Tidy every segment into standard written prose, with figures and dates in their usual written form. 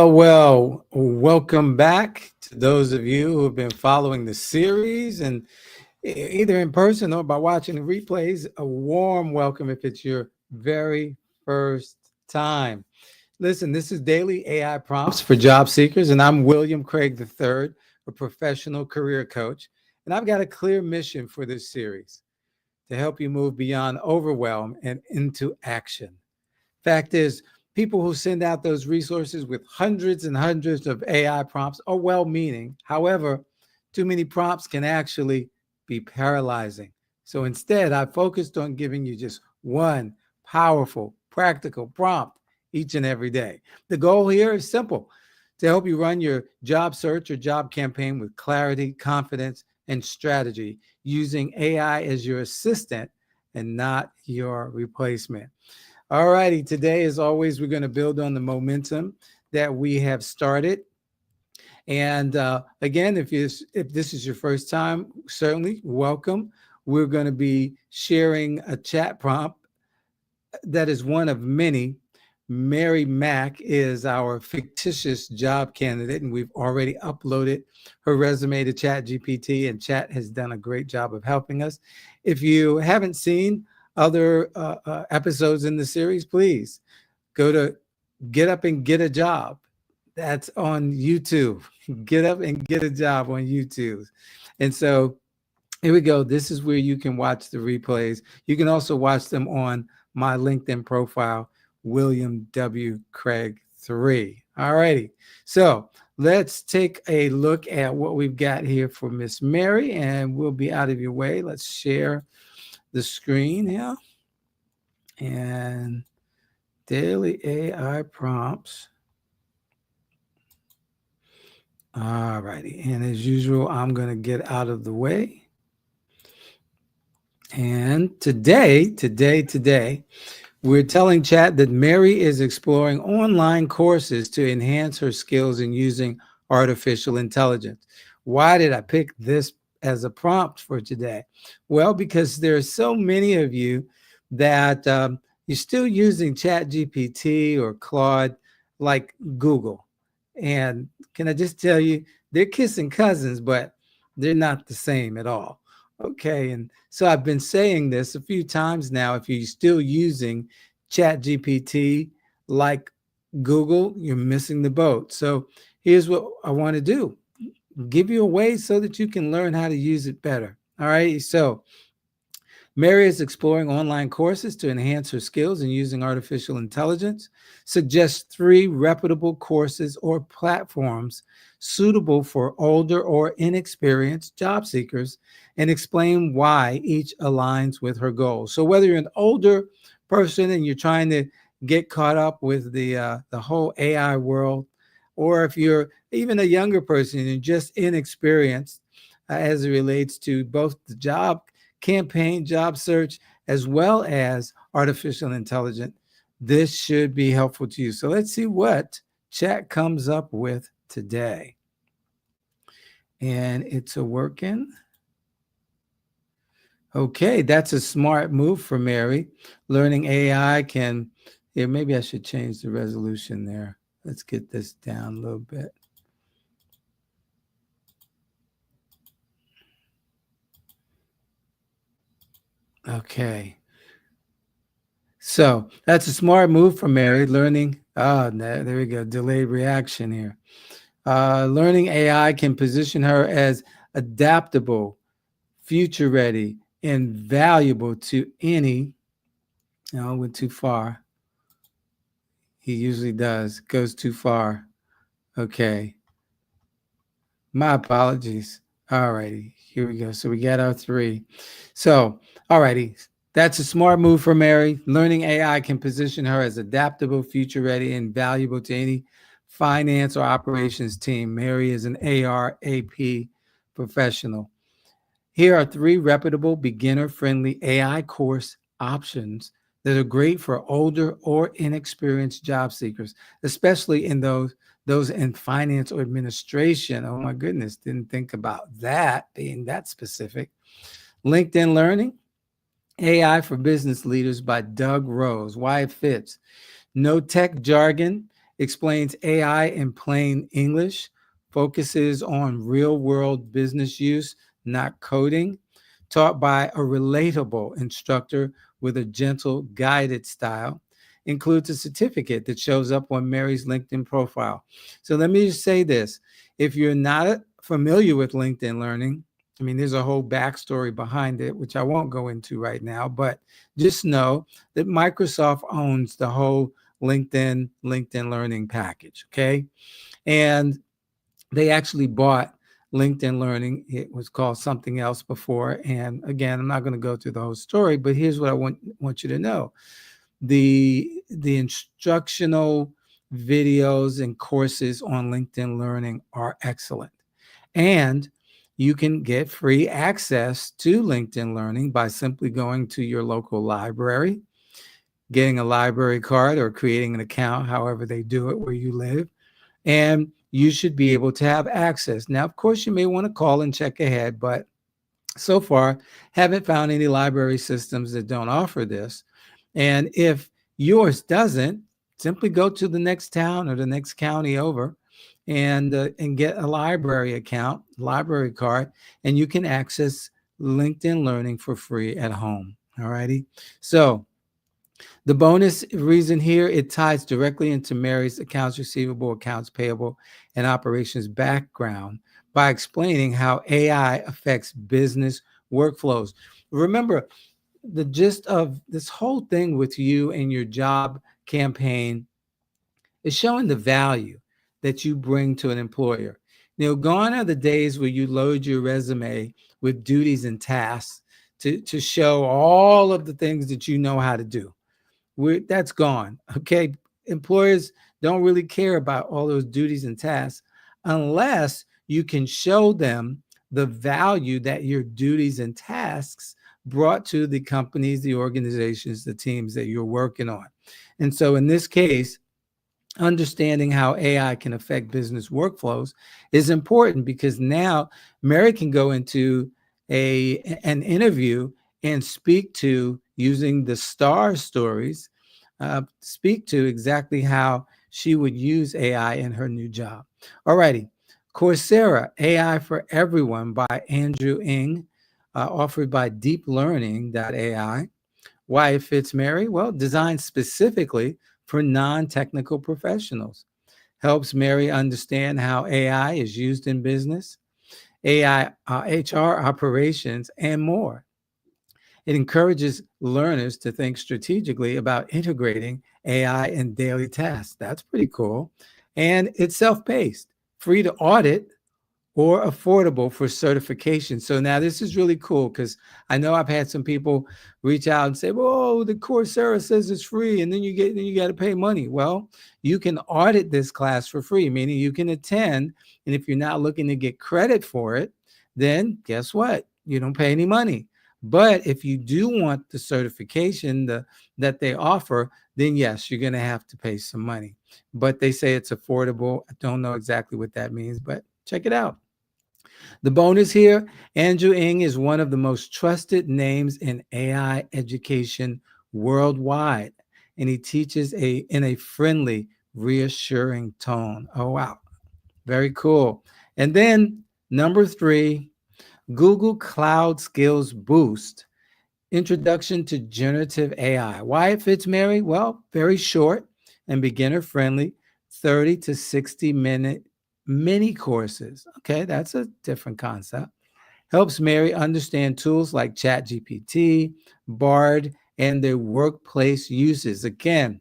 Well, welcome back to those of you who have been following the series and either in person or by watching the replays. A warm welcome if it's your very first time. Listen, this is Daily AI Prompts for Job Seekers, and I'm William Craig III, a professional career coach. And I've got a clear mission for this series to help you move beyond overwhelm and into action. Fact is, people who send out those resources with hundreds and hundreds of AI prompts are well-meaning. However, too many prompts can actually be paralyzing. So instead, I focused on giving you just one powerful, practical prompt each and every day. The goal here is simple: to help you run your job search or job campaign with clarity, confidence, and strategy, using AI as your assistant and not your replacement. All righty, today, as always, we're going to build on the momentum that we have started. And again, if this is your first time, certainly welcome. We're going to be sharing a chat prompt that is one of many. Mary Mack is our fictitious job candidate, and we've already uploaded her resume to ChatGPT, and Chat has done a great job of helping us. If you haven't seen other episodes in the series, please go to Get Up and Get a Job. That's on YouTube. Get Up and Get a Job on YouTube. And so here we go. This is where you can watch the replays. You can also watch them on my LinkedIn profile, William W. Craig III. All righty. So let's take a look at what we've got here for Miss Mary, and we'll be out of your way. Let's share the screen here, and daily AI prompts. All righty, and as usual, I'm going to get out of the way, And today, we're telling Chat that Mary is exploring online courses to enhance her skills in using artificial intelligence. Why did I pick this as a prompt for today? Well, because there are so many of you that you're still using ChatGPT or Claude like Google. And can I just tell you, they're kissing cousins, but they're not the same at all. Okay. And so I've been saying this a few times now. If you're still using Chat GPT like Google, you're missing the boat. So here's what I want to do: give you a way so that you can learn how to use it better. All right. So Mary is exploring online courses to enhance her skills in using artificial intelligence. Suggest 3 reputable courses or platforms suitable for older or inexperienced job seekers, and explain why each aligns with her goals. So whether you're an older person and you're trying to get caught up with the whole AI world, or if you're even a younger person and just inexperienced as it relates to both the job campaign, job search, as well as artificial intelligence, this should be helpful to you. So let's see what chat comes up with today. And it's a working. Okay, that's a smart move for Mary. Learning AI can, yeah, maybe I should change the resolution there. Let's get this down a little bit. Okay. So that's a smart move from Mary. Learning, there we go, delayed reaction here. Learning AI can position her as adaptable, future ready, and valuable to any. No, went too far. He usually does, goes too far. Okay. My apologies. All righty, here we go. So we got our 3. So, all righty, that's a smart move for Mary. Learning AI can position her as adaptable, future ready, and valuable to any finance or operations team. Mary is an ARAP professional. Here are 3 reputable, beginner-friendly AI course options that are great for older or inexperienced job seekers, especially in those in finance or administration. Oh my goodness, didn't think about that being that specific. LinkedIn Learning, AI for Business Leaders by Doug Rose. Why it fits. No tech jargon, explains AI in plain English, focuses on real world business use, not coding, taught by a relatable instructor with a gentle, guided style, includes a certificate that shows up on Mary's LinkedIn profile. So let me just say this. If you're not familiar with LinkedIn Learning, I mean, there's a whole backstory behind it, which I won't go into right now, but just know that Microsoft owns the whole LinkedIn Learning package. Okay. And they actually bought LinkedIn Learning. It was called something else before. And again, I'm not going to go through the whole story, but here's what I want you to know. The instructional videos and courses on LinkedIn Learning are excellent. And you can get free access to LinkedIn Learning by simply going to your local library, getting a library card, or creating an account, however they do it where you live, and you should be able to have access. Now, of course, you may want to call and check ahead, but so far, haven't found any library systems that don't offer this. And if yours doesn't, simply go to the next town or the next county over and get a library account, library card, and you can access LinkedIn Learning for free at home. All righty. So the bonus reason here, it ties directly into Mary's accounts receivable, accounts payable, and operations background by explaining how AI affects business workflows. Remember, the gist of this whole thing with you and your job campaign is showing the value that you bring to an employer. Gone are the days where you load your resume with duties and tasks to show all of the things that you know how to do. That's gone. Okay. Employers don't really care about all those duties and tasks unless you can show them the value that your duties and tasks brought to the companies, the organizations, the teams that you're working on. And so in this case, understanding how AI can affect business workflows is important, because now Mary can go into an interview and speak to, using the STAR stories, speak to exactly how she would use AI in her new job. All righty. Coursera, AI for Everyone by Andrew Ng, offered by deeplearning.ai. Why it fits Mary? Well, designed specifically for non-technical professionals. Helps Mary understand how AI is used in business, AI, HR operations, and more. It encourages learners to think strategically about integrating AI in daily tasks. That's pretty cool. And it's self-paced, free to audit, or affordable for certification. So now this is really cool, because I know I've had some people reach out and say, "Whoa, the Coursera says it's free, and then you got to pay money." Well, you can audit this class for free, meaning you can attend, and if you're not looking to get credit for it, then guess what? You don't pay any money. But if you do want the certification that they offer, then yes, you're going to have to pay some money. But they say it's affordable. I don't know exactly what that means, but check it out. The bonus here, Andrew Ng is one of the most trusted names in AI education worldwide, and he teaches in a friendly, reassuring tone. Oh, wow. Very cool. And then number 3, Google Cloud Skills Boost, Introduction to Generative AI. Why it fits Mary? Well, very short and beginner friendly, 30 to 60-minute mini courses. Okay, that's a different concept. Helps Mary understand tools like ChatGPT, Bard, and their workplace uses. Again,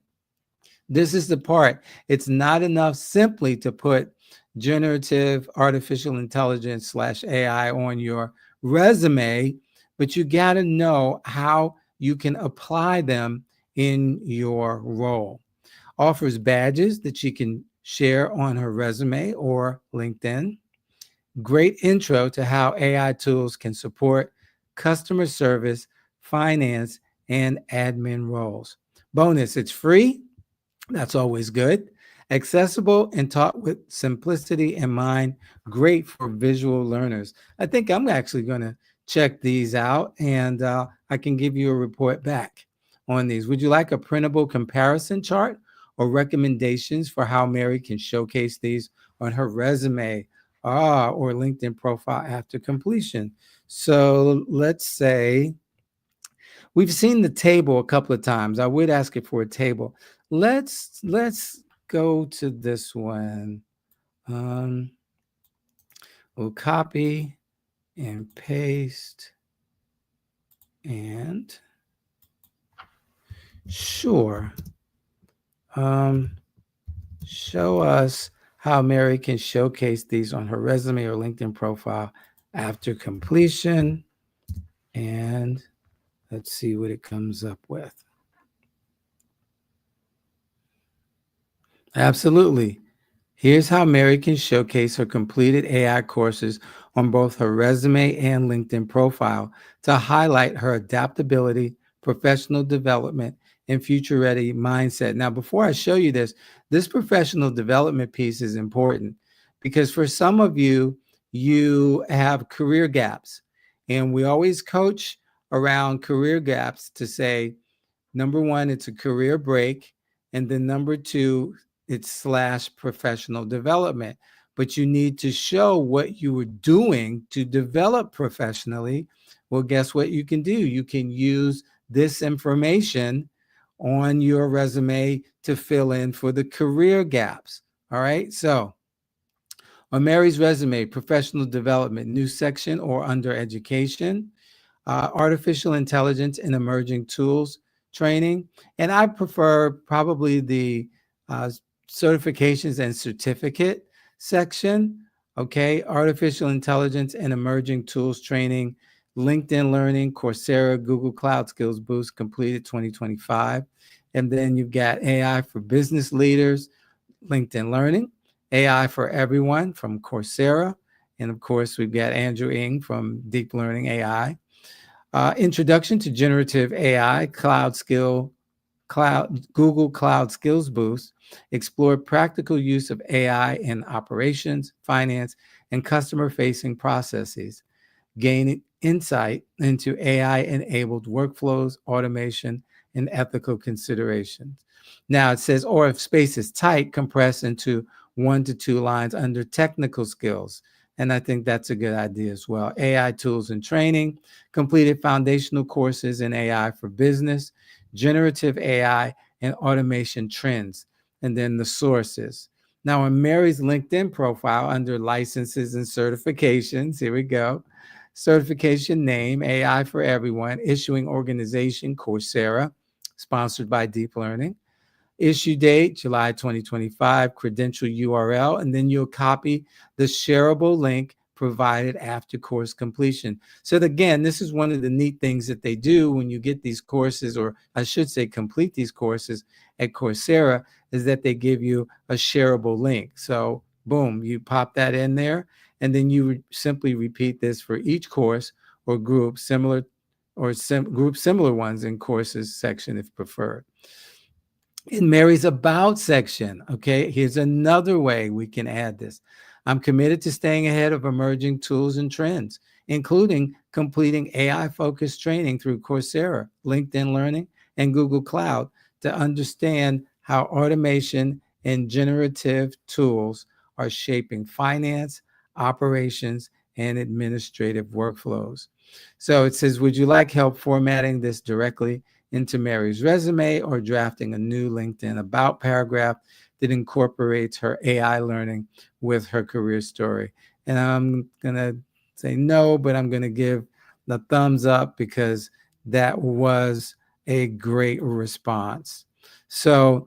this is the part. It's not enough simply to put generative artificial intelligence / AI on your resume, but you got to know how you can apply them in your role. Offers badges that she can share on her resume or LinkedIn. Great intro to how AI tools can support customer service, finance, and admin roles. Bonus, it's free. That's always good. Accessible and taught with simplicity in mind. Great for visual learners. I think I'm actually going to check these out, and I can give you a report back on these. Would you like a printable comparison chart or recommendations for how Mary can showcase these on her resume or LinkedIn profile after completion? So let's say we've seen the table a couple of times. I would ask it for a table. Let's go to this one. We'll copy and paste, and sure. Show us how Mary can showcase these on her resume or LinkedIn profile after completion. And let's see what it comes up with. Absolutely. Here's how Mary can showcase her completed AI courses on both her resume and LinkedIn profile to highlight her adaptability, professional development, and future-ready mindset. Now, before I show you this professional development piece is important, because for some of you, you have career gaps. And we always coach around career gaps to say, number one, it's a career break. And then number 2, it's / professional development. But you need to show what you were doing to develop professionally. Well, guess what you can do? You can use this information on your resume to fill in for the career gaps. All right. So on Mary's resume, professional development, new section or under education, artificial intelligence and emerging tools training. And I prefer probably the certifications and certificate section. Okay, artificial intelligence and emerging tools training, LinkedIn Learning, Coursera, Google Cloud Skills Boost completed 2025. And then you've got AI for business leaders, LinkedIn Learning, AI for Everyone from Coursera. And of course, we've got Andrew Ng from Deep Learning AI. Introduction to Generative AI, Google Cloud Skills Boost, explore practical use of AI in operations, finance, and customer-facing processes. Gain insight into AI-enabled workflows, automation, and ethical considerations. Now it says, or if space is tight, compress into 1 to 2 lines under technical skills. And I think that's a good idea as well. AI tools and training, completed foundational courses in AI for business, generative AI, and automation trends, and then the sources. Now, on Mary's LinkedIn profile under licenses and certifications, here we go. Certification name, AI for Everyone, issuing organization, Coursera, sponsored by Deep Learning. Issue date, July 2025, credential URL, and then you'll copy the shareable link provided after course completion. So again, this is one of the neat things that they do when you get these courses, or I should say complete these courses at Coursera, is that they give you a shareable link. So boom, you pop that in there, and then you simply repeat this for each course or group similar ones in courses section if preferred. In Mary's About section, okay, here's another way we can add this. I'm committed to staying ahead of emerging tools and trends, including completing AI-focused training through Coursera, LinkedIn Learning, and Google Cloud to understand how automation and generative tools are shaping finance, operations, and administrative workflows. So it says, would you like help formatting this directly into Mary's resume or drafting a new LinkedIn About paragraph that incorporates her AI learning with her career story? And I'm going to say no, but I'm going to give the thumbs up because that was a great response. So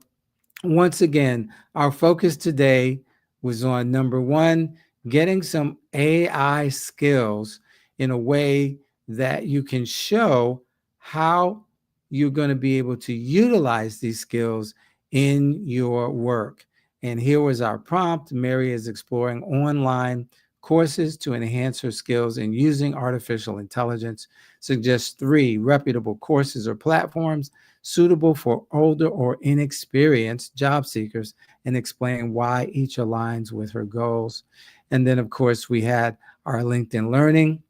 once again, our focus today was on number one, getting some AI skills in a way that you can show how you're going to be able to utilize these skills in your work. And here was our prompt. Mary is exploring online courses to enhance her skills in using artificial intelligence. Suggest 3 reputable courses or platforms suitable for older or inexperienced job seekers, and explain why each aligns with her goals. And then, of course, we had our LinkedIn Learning,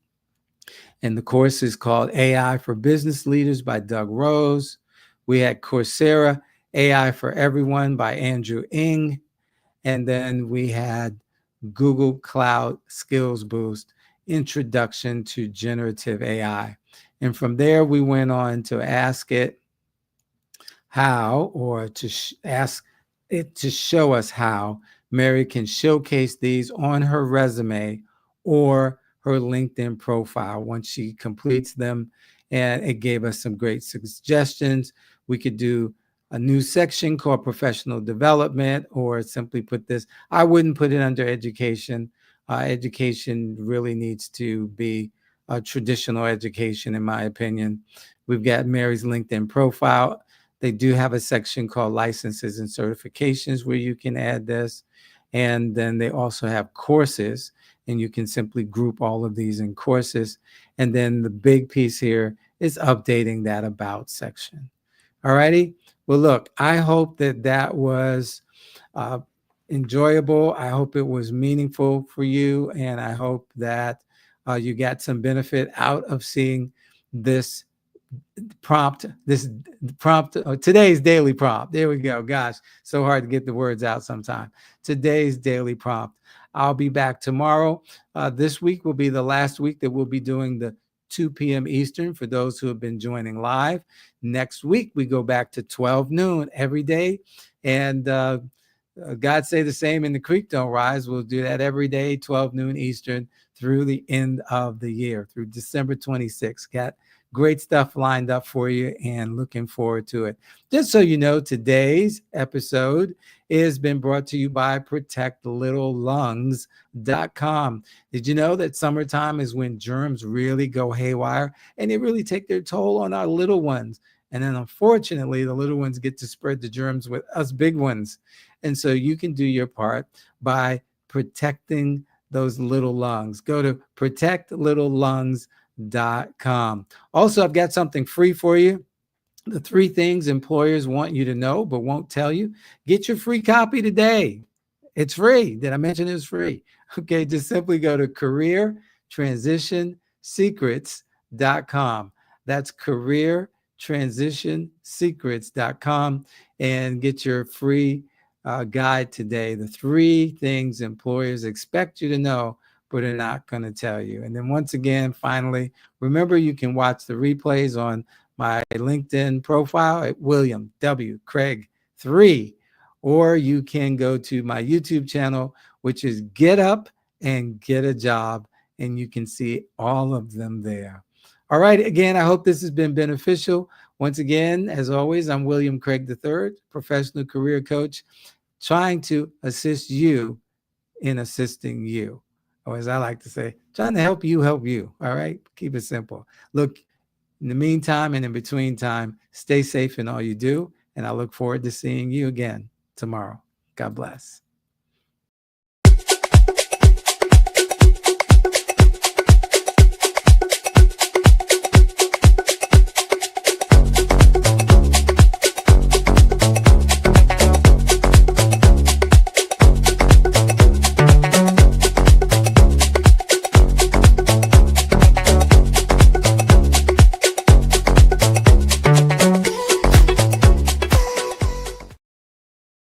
and the course is called AI for Business Leaders by Doug Rose. We had Coursera, AI for Everyone by Andrew Ng. And then we had Google Cloud Skills Boost, Introduction to Generative AI. And from there, we went on to ask it how, or to ask it to show us how Mary can showcase these on her resume or her LinkedIn profile once she completes them. And it gave us some great suggestions. We could do a new section called professional development, or simply put this, I wouldn't put it under education. Education really needs to be a traditional education, in my opinion. We've got Mary's LinkedIn profile. They do have a section called licenses and certifications where you can add this. And then they also have courses, and you can simply group all of these in courses. And then the big piece here is updating that about section. All righty. Well, look, I hope that that was enjoyable. I hope it was meaningful for you. And I hope that you got some benefit out of seeing this prompt, today's daily prompt. There we go. Gosh, so hard to get the words out sometimes. Today's daily prompt. I'll be back tomorrow. This week will be the last week that we'll be doing the 2 p.m. Eastern for those who have been joining live. Next week, we go back to 12 noon every day. And God say the same and the creek don't rise. We'll do that every day, 12 noon Eastern through the end of the year, through December 26th. Got great stuff lined up for you and looking forward to it. Just so you know, today's episode has been brought to you by protectlittlelungs.com. Did you know that summertime is when germs really go haywire and they really take their toll on our little ones? And then unfortunately, the little ones get to spread the germs with us big ones. And so you can do your part by protecting those little lungs. Go to protectlittlelungs.com Also, I've got something free for you. The 3 things employers want you to know but won't tell you. Get your free copy today. It's free. Did I mention it's free? Okay, just simply go to careertransitionsecrets.com. That's careertransitionsecrets.com and get your free guide today. The 3 things employers expect you to know but are not going to tell you. And then once again, finally, remember you can watch the replays on my LinkedIn profile at William W. Craig 3, or you can go to my YouTube channel, which is Get Up and Get a Job, and you can see all of them there. All right, again, I hope this has been beneficial. Once again, as always, I'm William Craig III, professional career coach, trying to assist you in assisting you. Or as I like to say, trying to help you help you. All right, keep it simple. Look, in the meantime and in between time, stay safe in all you do. And I look forward to seeing you again tomorrow. God bless.